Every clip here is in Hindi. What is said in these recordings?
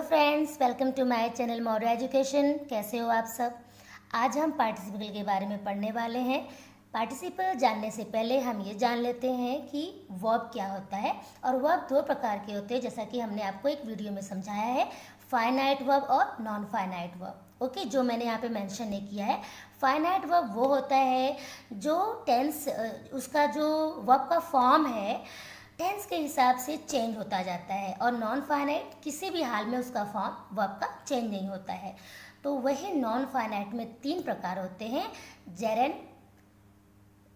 Friends, welcome to my channel Maurya education. कैसे हो आप सब। आज हम पार्टिसिपल के बारे में पढ़ने वाले हैं। पार्टिसिपल जानने से पहले हम ये जान लेते हैं कि वर्ब क्या होता है। और वर्ब दो प्रकार के होते हैं, जैसा कि हमने आपको एक वीडियो में समझाया है, फाइनाइट वर्ब और नॉन फाइनाइट वर्ब। ओके, जो मैंने यहाँ पे मेंशन नहीं किया है। फाइनाइट वर्ब वो होता है जो टेंस, उसका जो वर्ब का फॉर्म है टेंस के हिसाब से चेंज होता जाता है, और नॉन फाइनाइट किसी भी हाल में उसका फॉर्म वर्ब का चेंज नहीं होता है। तो वही नॉन फाइनाइट में तीन प्रकार होते हैं, जेरेंड,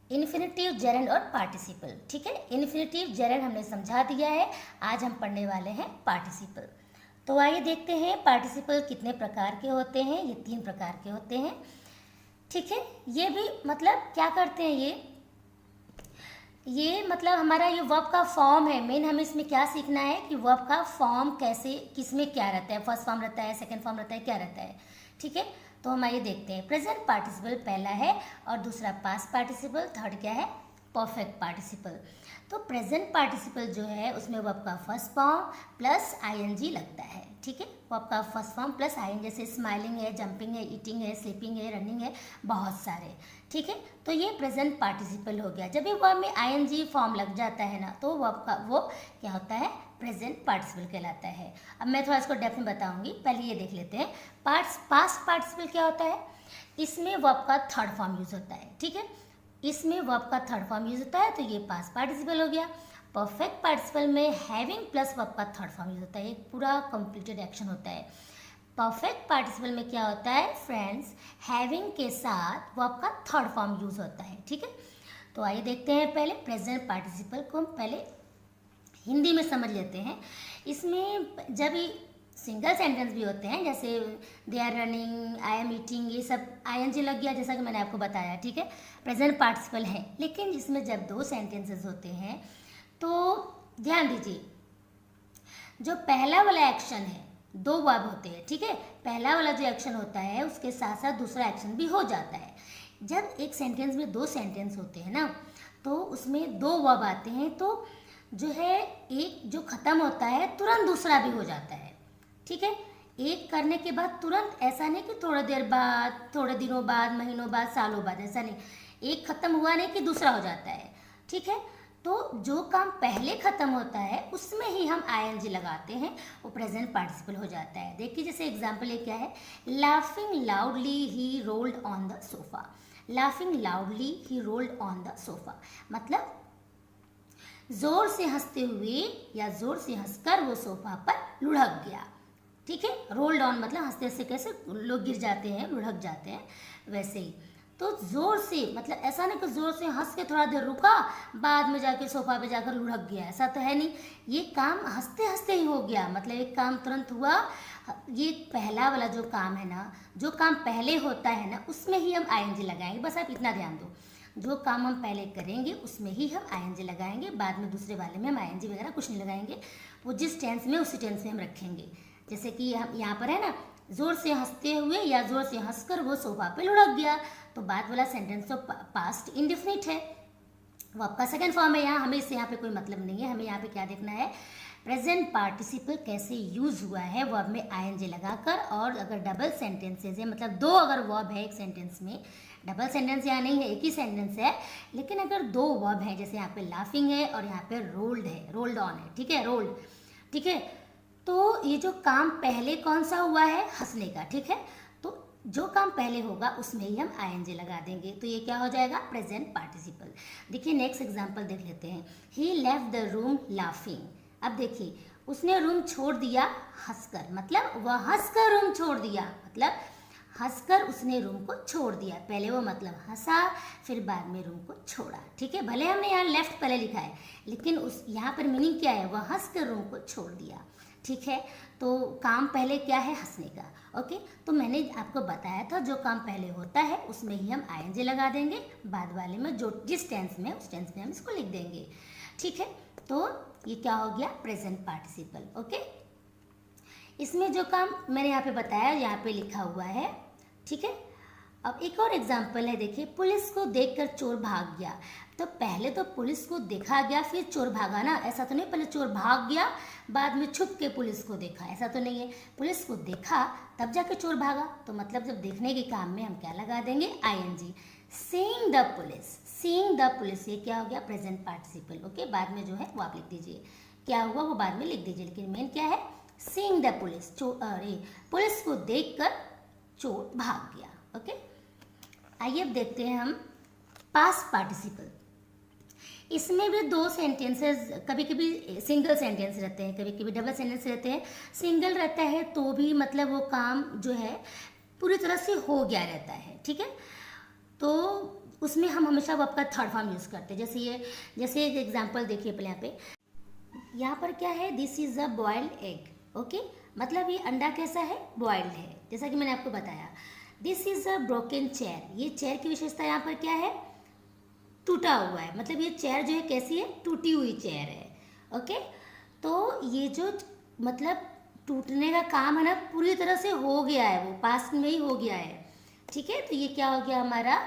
इन्फिनिटिव, जेरेंड और पार्टिसिपल। ठीक है, इन्फिनिटिव जेरेंड हमने समझा दिया है। आज हम पढ़ने वाले हैं पार्टिसिपल। तो आइए देखते हैं पार्टिसिपल कितने प्रकार के होते हैं। ये तीन प्रकार के होते हैं। ठीक है, ये भी मतलब क्या करते हैं, ये मतलब हमारा ये वर्ब का फॉर्म है। मेन हमें इसमें क्या सीखना है कि वर्ब का फॉर्म कैसे, किसमें क्या रहता है, फर्स्ट फॉर्म रहता है, सेकंड फॉर्म रहता है, क्या रहता है। ठीक है, तो हम आइए देखते हैं। प्रेजेंट पार्टिसिपल पहला है और दूसरा पास्ट पार्टिसिपल, थर्ड क्या है, परफेक्ट पार्टिसिपल। तो प्रेजेंट पार्टिसिपल जो है उसमें वर्ब का फर्स्ट फॉर्म प्लस आईएनजी लगता है। ठीक है, वर्ब का फर्स्ट फॉर्म प्लस आईएनजी, जैसे स्माइलिंग है, जंपिंग है, ईटिंग है, स्लीपिंग है, रनिंग है, बहुत सारे। ठीक है, तो ये प्रेजेंट पार्टिसिपल हो गया। जब भी वर्ब में आईएनजी फॉर्म लग जाता है ना, तो वर्ब का वो क्या होता है, प्रेजेंट पार्टिसिपल कहलाता है। अब मैं थोड़ा इसको डेप्थ में बताऊंगी, पहले ये देख लेते हैं। पास्ट पार्टिसिपल क्या होता है, इसमें वर्ब का थर्ड फॉर्म यूज होता है। ठीक है, इसमें वर्ब का थर्ड फॉर्म यूज होता है, तो ये पास्ट पार्टिसिपल हो गया। परफेक्ट पार्टिसिपल में हैविंग प्लस वर्ब का थर्ड फॉर्म यूज होता है, एक पूरा कंप्लीटेड एक्शन होता है। परफेक्ट पार्टिसिपल में क्या होता है फ्रेंड्स, हैविंग के साथ वर्ब का थर्ड फॉर्म यूज होता है। ठीक है, तो आइए देखते हैं। पहले प्रेजेंट पार्टिसिपल को हम पहले हिंदी में समझ लेते हैं। इसमें जब सिंगल सेंटेंस भी होते हैं, जैसे they are running, I am eating, ये सब आईएनजी लग गया, जैसा कि मैंने आपको बताया। ठीक है, प्रेजेंट पार्टिसिपल है। लेकिन इसमें जब दो सेंटेंसेस होते हैं तो ध्यान दीजिए, जो पहला वाला एक्शन है, दो वर्ब होते हैं। ठीक है, पहला वाला जो एक्शन होता है उसके साथ साथ दूसरा एक्शन भी हो जाता है। जब एक सेंटेंस में दो सेंटेंस होते हैं ना, तो उसमें दो वर्ब आते हैं, तो जो है एक जो खत्म होता है तुरंत दूसरा भी हो जाता है। ठीक है, एक करने के बाद तुरंत, ऐसा नहीं कि थोड़ी देर बाद, थोड़े दिनों बाद, महीनों बाद, सालों बाद, ऐसा नहीं। एक खत्म हुआ नहीं कि दूसरा हो जाता है। ठीक है, तो जो काम पहले खत्म होता है उसमें ही हम आईएनजी लगाते हैं, वो प्रेजेंट पार्टिसिपल हो जाता है। देखिए, जैसे एग्जांपल ये क्या है, laughing loudly he rolled on the sofa. Laughing loudly he rolled on the sofa मतलब जोर से हंसते हुए या जोर से हंसकर वो सोफा पर लुढ़क गया। ठीक है, रोल्ड ऑन मतलब हंसते हंसते कैसे लोग गिर जाते हैं, लुढ़क जाते हैं, वैसे ही। तो जोर से मतलब ऐसा नहीं कि जोर से हंस के थोड़ा देर रुका, बाद में जाके सोफा पे जाकर लुढ़क गया, ऐसा तो है नहीं। ये काम हंसते हंसते ही हो गया, मतलब एक काम तुरंत हुआ। ये पहला वाला जो काम है ना, जो काम पहले होता है ना, उसमें ही हम आईएनजी लगाएंगे। बस आप इतना ध्यान दो, जो काम हम पहले करेंगे उसमें ही हम आईएनजी लगाएंगे, बाद में दूसरे वाले में हम आईएनजी वगैरह कुछ नहीं लगाएंगे। वो जिस टेंस में उसी टेंस में हम रखेंगे। जैसे कि हम यहाँ पर है ना, जोर से हंसते हुए या जोर से हंसकर वो सोफा पे लुढ़क गया, तो बाद वाला सेंटेंस तो पास्ट इंडेफिनिट है, वो आपका सेकंड फॉर्म है। यहाँ हमें इससे यहाँ पे कोई मतलब नहीं है। हमें यहाँ पे क्या देखना है, प्रेजेंट पार्टिसिपल कैसे यूज हुआ है वर्ब में आईएनजी लगाकर। और अगर डबल सेंटेंसेज है, मतलब दो अगर वर्ब है एक सेंटेंस में, डबल सेंटेंस यहाँ नहीं है, एक ही सेंटेंस है, लेकिन अगर दो वर्ब है, जैसे यहाँ पे लाफिंग है और यहाँ पे रोल्ड है, रोल्ड ऑन है। ठीक है, रोल्ड। ठीक है, तो ये जो काम पहले कौन सा हुआ है, हंसने का। ठीक है, तो जो काम पहले होगा उसमें ही हम आईएनजी लगा देंगे, तो ये क्या हो जाएगा, प्रेजेंट पार्टिसिपल। देखिए नेक्स्ट एग्जांपल देख लेते हैं। ही लेफ्ट द रूम लाफिंग। अब देखिए, उसने रूम छोड़ दिया हंसकर, मतलब वह हंसकर रूम छोड़ दिया, मतलब हंसकर उसने रूम को छोड़ दिया। पहले वो मतलब हंसा, फिर बाद में रूम को छोड़ा। ठीक है, भले हमने यहाँ लेफ्ट पहले लिखा है, लेकिन उस यहाँ पर मीनिंग क्या है, वह हंसकर रूम को छोड़ दिया। ठीक है, तो काम पहले क्या है, हंसने का। ओके, तो मैंने आपको बताया था जो काम पहले होता है उसमें ही हम आईएनजी लगा देंगे, बाद वाले में जो जिस टेंस में उस टेंस में हम इसको लिख देंगे। ठीक है, तो ये क्या हो गया, प्रेजेंट पार्टिसिपल। ओके, इसमें जो काम मैंने यहाँ पे बताया, यहाँ पे लिखा हुआ है। ठीक है, अब एक और एग्जाम्पल है, देखिए, पुलिस को देखकर चोर भाग गया। तो पहले तो पुलिस को देखा गया फिर चोर भागा ना, ऐसा तो नहीं पहले चोर भाग गया बाद में छुप के पुलिस को देखा, ऐसा तो नहीं है। पुलिस को देखा तब जाके चोर भागा, तो मतलब जब देखने के काम में हम क्या लगा देंगे, ING. Seeing the police, seeing the police, ये क्या हो गया, प्रेजेंट पार्टिसिपल। ओके, बाद में जो है वो आप लिख दीजिए, क्या हुआ वो बाद में लिख दीजिए, लेकिन मेन क्या है, सीइंग द पुलिस, अरे पुलिस को देखकर चोर भाग गया। ओके, आइए अब देखते हैं हम पास्ट पार्टिसिपल। इसमें भी दो सेंटेंसेस, कभी कभी सिंगल सेंटेंस रहते हैं, कभी कभी डबल सेंटेंस रहते हैं। सिंगल रहता है तो भी मतलब वो काम जो है पूरी तरह से हो गया रहता है, ठीक है। तो उसमें हम हमेशा वर्ब का थर्ड फॉर्म यूज़ करते हैं। जैसे एक एग्जांपल देखिए पहले यहाँ पर क्या है, this is a boiled egg. Okay, मतलब ये अंडा कैसा है, बॉइल्ड है, जैसा कि मैंने आपको बताया। This is a broken chair, ये चेयर की विशेषता यहाँ पर क्या है, टूटा हुआ है, मतलब ये चेयर जो है कैसी है, टूटी हुई चेयर है। ओके, तो ये जो मतलब टूटने का काम है ना पूरी तरह से हो गया है, वो पास्ट में ही हो गया है, ठीक है। तो ये क्या हो गया हमारा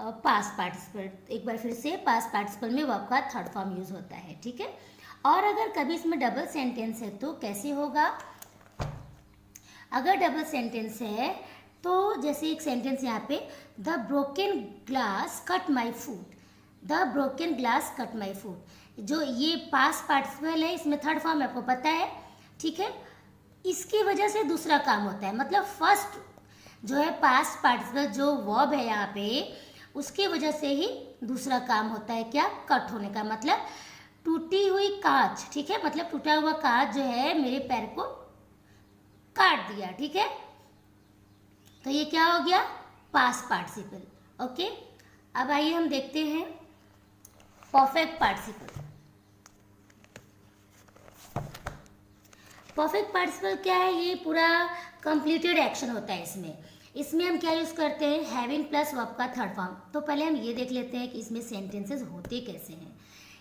पास्ट पार्टिसिपल। एक बार फिर से पास्ट पार्टिसिपल में वर्ब का थर्ड फॉर्म यूज होता है, ठीक है। और अगर कभी इसमें डबल सेंटेंस है तो कैसे होगा, अगर डबल सेंटेंस है तो जैसे एक सेंटेंस यहाँ पे, the broken glass cut my foot, the broken glass cut my foot, जो ये पास्ट पार्टिसिपल है इसमें थर्ड फॉर्म आपको पता है, ठीक है। इसकी वजह से दूसरा काम होता है, मतलब फर्स्ट जो है पास्ट पार्टिसिपल जो वर्ब है यहाँ पे उसकी वजह से ही दूसरा काम होता है, क्या, कट होने का। मतलब टूटी हुई कांच, ठीक है, मतलब टूटा हुआ कांच जो है मेरे पैर को काट दिया, ठीक है। तो ये क्या हो गया, पास्ट पार्टिसिपल। ओके, अब आइए हम देखते हैं परफेक्ट पार्टिसिपल। परफेक्ट पार्टिसिपल क्या है, ये पूरा कंप्लीटेड एक्शन होता है। इसमें हम क्या यूज करते हैं, हैविंग प्लस वर्ब का थर्ड फॉर्म। तो पहले हम ये देख लेते हैं कि इसमें सेंटेंसेस होते कैसे हैं।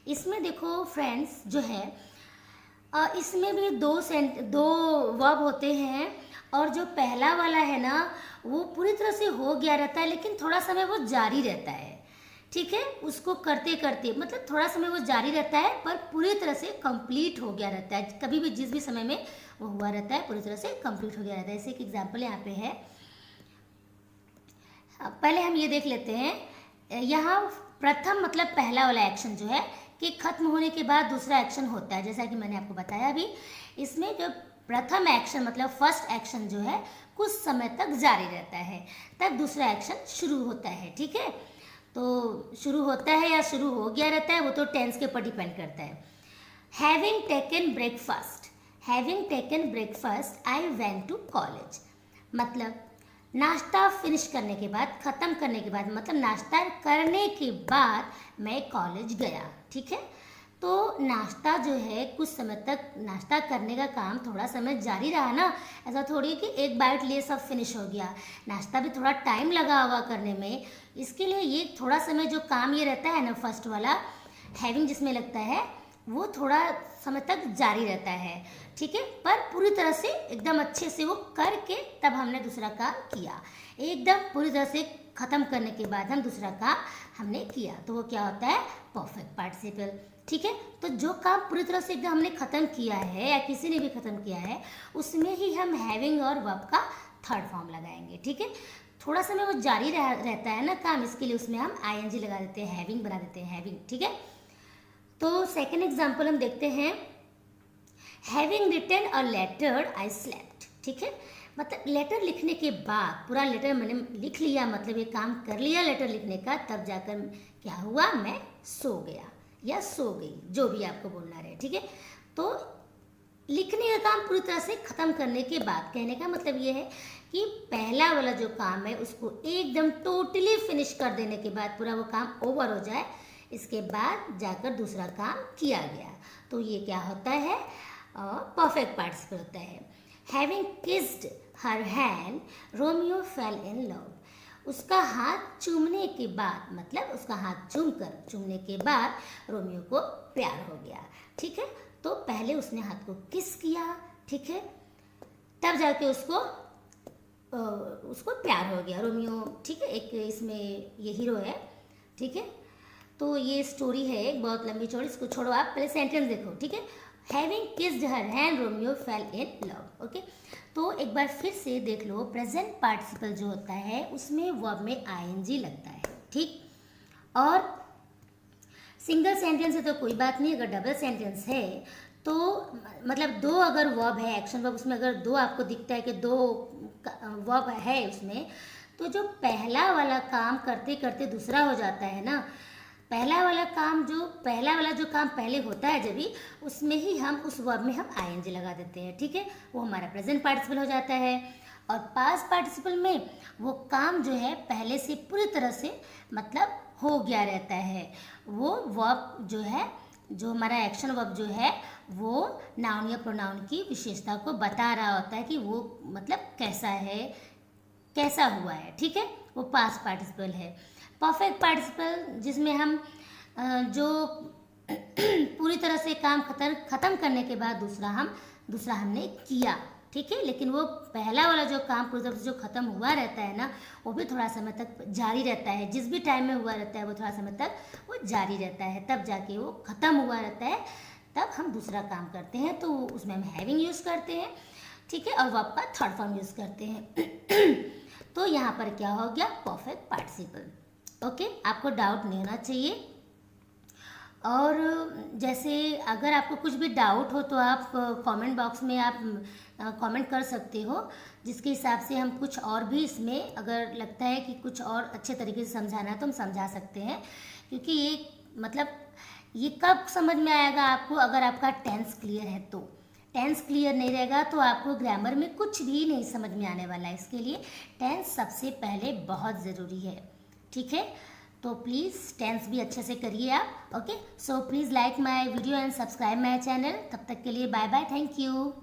इसमें देखो फ्रेंड्स जो है इसमें भी दो वर्ब होते हैं, और जो पहला वाला है ना वो पूरी तरह से हो गया रहता है लेकिन थोड़ा समय वो जारी रहता है, ठीक है। उसको करते करते मतलब थोड़ा समय वो जारी रहता है पर पूरी तरह से कंप्लीट हो गया रहता है। कभी भी जिस भी समय में वो हुआ रहता है पूरी तरह से कंप्लीट हो गया रहता है। जैसे एक एग्जांपल यहाँ पे है, पहले हम ये देख लेते हैं। यहाँ प्रथम मतलब पहला वाला एक्शन जो है कि खत्म होने के बाद दूसरा एक्शन होता है, जैसा कि मैंने आपको बताया अभी। इसमें जो प्रथम एक्शन मतलब फर्स्ट एक्शन जो है कुछ समय तक जारी रहता है, तब दूसरा एक्शन शुरू होता है, ठीक है। तो शुरू होता है या शुरू हो गया रहता है वो तो टेंस के ऊपर डिपेंड करता है। Having taken breakfast, having taken breakfast I went to college, मतलब नाश्ता फिनिश करने के बाद, ख़त्म करने के बाद, मतलब नाश्ता करने के बाद मैं कॉलेज गया, ठीक है। तो नाश्ता जो है कुछ समय तक नाश्ता करने का काम थोड़ा समय जारी रहा ना, ऐसा थोड़ी कि एक बाइट लिए सब फिनिश हो गया। नाश्ता भी थोड़ा टाइम लगा होगा करने में, इसके लिए ये थोड़ा समय जो काम ये रहता है ना फर्स्ट वाला हैविंग जिसमें लगता है वो थोड़ा समय तक जारी रहता है, ठीक है। पर पूरी तरह से एकदम अच्छे से वो करके तब हमने दूसरा काम किया, एकदम पूरी तरह से खत्म करने के बाद हम दूसरा काम हमने किया, तो वो क्या होता है, परफेक्ट पार्टिसिपल, ठीक है। तो जो काम पूरी तरह से एकदम हमने खत्म किया है या किसी ने भी खत्म किया है उसमें ही हम हैविंग और वर्ब का थर्ड फॉर्म लगाएंगे, ठीक है। थोड़ा समय वो जारी रहता है ना काम, इसके लिए उसमें हम आईएनजी लगा देते हैं, हैविंग बना देते हैं, हैविंग, ठीक है। तो सेकेंड एग्जाम्पल हम देखते हैं, having written a letter I slept, ठीक है। मतलब लेटर लिखने के बाद, पूरा लेटर मैंने लिख लिया, मतलब ये काम कर लिया लेटर लिखने का, तब जाकर क्या हुआ, मैं सो गया या सो गई, जो भी आपको बोलना रहे, ठीक है। तो लिखने का काम पूरी तरह से खत्म करने के बाद, कहने का मतलब ये है कि पहला वाला जो काम है उसको एकदम टोटली फिनिश कर देने के बाद, पूरा वो काम ओवर हो जाए, इसके बाद जाकर दूसरा काम किया गया, तो ये क्या होता है, परफेक्ट पार्टिसिपल होता है। Having kissed her hand Romeo fail in love, उसका हाथ चूमने के बाद, मतलब उसका हाथ चूमने के बाद रोमियो को प्यार हो गया, ठीक है। तो पहले उसने हाथ को किस किया, ठीक है, तब जाके उसको उसको प्यार हो गया, रोमियो, ठीक है। एक इसमें ये हीरो है, ठीक है। तो ये स्टोरी है एक बहुत लंबी चौड़ी, इसको छोड़ो, आप पहले सेंटेंस देखो, ठीक है। Having kissed her hand Romeo fail in love, okay. तो एक बार फिर से देख लो, प्रेजेंट पार्टिसिपल जो होता है उसमें वर्ब में आईएनजी लगता है, ठीक। और सिंगल सेंटेंस है तो कोई बात नहीं, अगर डबल सेंटेंस है तो मतलब दो अगर वर्ब है, एक्शन वर्ब, उसमें अगर दो आपको दिखता है कि दो वर्ब है उसमें, तो जो पहला वाला काम करते करते दूसरा हो जाता है ना, पहला वाला जो काम पहले होता है जब भी, उसमें ही हम उस वर्ब में हम आईएनजी लगा देते हैं, ठीक है। वो हमारा प्रेजेंट पार्टिसिपल हो जाता है। और पास्ट पार्टिसिपल में वो काम जो है पहले से पूरी तरह से मतलब हो गया रहता है। वो वर्ब जो है, जो हमारा एक्शन वर्ब जो है, वो नाउन या प्रोनाउन की विशेषता को बता रहा होता है कि वो मतलब कैसा है, कैसा हुआ है, ठीक है। वो पास्ट पार्टिसिपल है। परफेक्ट पार्टिसिपल जिसमें हम जो पूरी तरह से काम खत्म करने के बाद दूसरा हमने किया, ठीक है। लेकिन वो पहला वाला जो काम पूरी तरह से जो खत्म हुआ रहता है ना, वो भी थोड़ा समय तक जारी रहता है। जिस भी टाइम में हुआ रहता है वो थोड़ा समय तक वो जारी रहता है, तब जाके वो खत्म हुआ रहता है, तब हम दूसरा काम करते हैं। तो उसमें हम हैविंग यूज़ करते हैं, ठीक है, और वर्ब का थर्ड फॉर्म यूज़ करते हैं। तो यहाँ पर क्या हो गया, परफेक्ट पार्टिसिपल, ओके। आपको डाउट नहीं होना चाहिए। और जैसे अगर आपको कुछ भी डाउट हो तो आप कमेंट बॉक्स में आप कमेंट कर सकते हो, जिसके हिसाब से हम कुछ और भी इसमें अगर लगता है कि कुछ और अच्छे तरीके से समझाना है तो हम समझा सकते हैं। क्योंकि ये मतलब ये कब समझ में आएगा आपको, अगर आपका टेंस क्लियर है तो। टेंस क्लियर नहीं रहेगा तो आपको ग्रामर में कुछ भी नहीं समझ में आने वाला है। इसके लिए टेंस सबसे पहले बहुत ज़रूरी है, ठीक है। तो प्लीज़ टेंस भी अच्छे से करिए आप, okay. So please like my video and subscribe my channel. तब तक के लिए बाय बाय, थैंक यू।